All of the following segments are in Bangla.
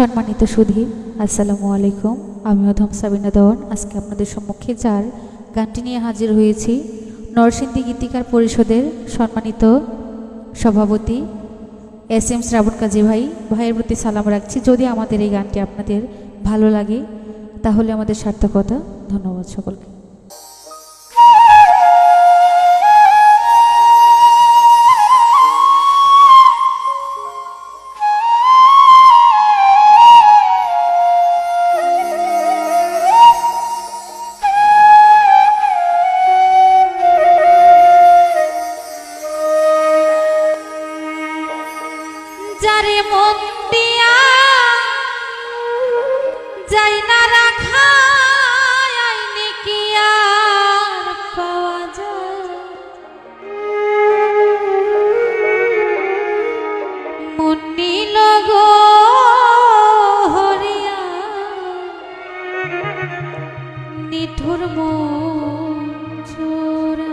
সম্মানিত সুধী, আসসালামু আলাইকুম। আমি অধম সাবিনা দেওয়ান আজকে আপনাদের সম্মুখে যার গানটি নিয়ে হাজির হয়েছি নরসিংদী গীতিকার পরিষদের সম্মানিত সভাপতি এস এম শ্রাবণ কাজী ভাইয়ের প্রতি সালাম রাখছি। যদি আমাদের এই গানটি আপনাদের ভালো লাগে তাহলে আমাদের সার্থকতা। ধন্যবাদ সকলকে। যারে মন দিয়া যাই না রাখা আইনি কি আর পাওয়া যায়, মন নীল গো হরিয়া নিঠুর মন চোরা।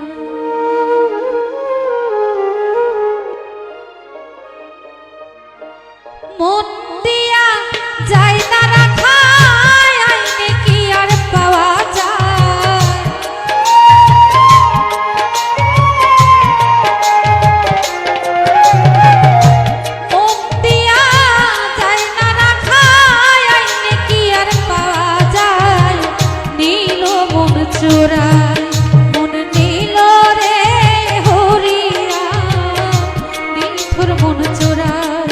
মন দিয়া যাই না রাখা আইনে কি আর পাওয়া যায়, মন দিয়া যাই না রাখা আইনে কি আর পাওয়া যায়, নীল মন চোরায় মন নীল রে হরিয়া নিঠুর মন চোরায়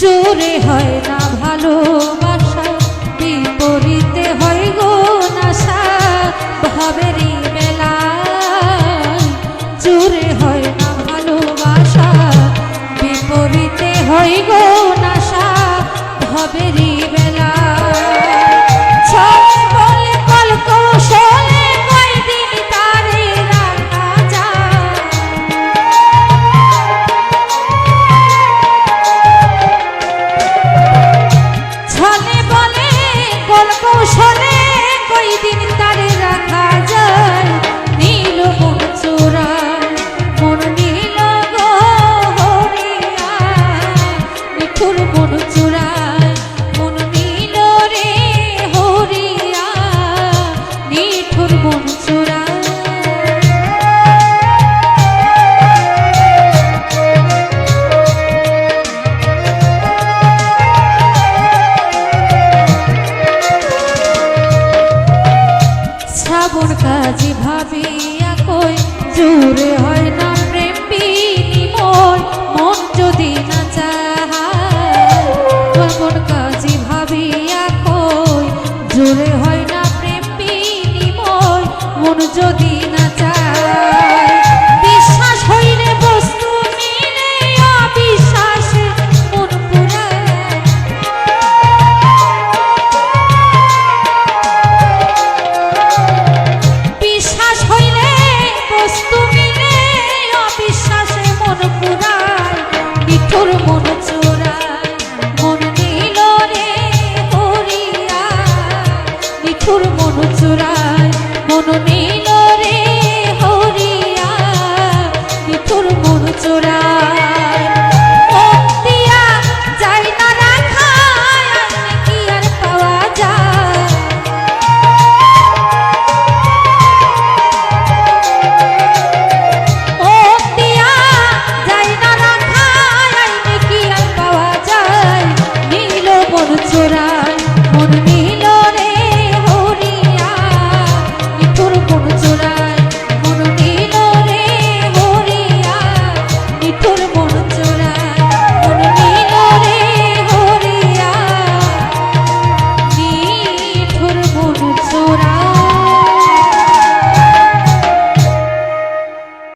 জোরে হয় না ভালোবাসা, বিপরীতে হয় গো নাশা ভাবেরই মেলায়। জোরে হয় না ভালোবাসা, বিপরীতে হয় গো নাশা ভাবেরই মেলায়। ছলে বলে কলকৌশলে কয়দিন তারে রাখা যায়, কৌশলে কয়দিন তারে রাখা যায়, নীল মন চোরায় মন নীল গো হরিয়া নিঠুর মন চোরায় মন নীল রে হরিয়া নিঠুর মন চোরায়। শ্রাবণ কাজী ভাবিয়া কই জোরে হয় না প্রেম বিনিময়, মন যদি না চায়। শ্রাবণ কাজী ভাবিয়া কই জোরে হয় না প্রেম বিনিময়, মন যদি না চায়। বিশ্বাস হইলে বস্তু মিলে অবিশ্বাসে মন পুরায়, বিশ্বাস হইলে বস্তু মিলে অবিশ্বাসে মন পুরায়, নিঠুর মন চোরায় মন নীল রে হরিয়া মননে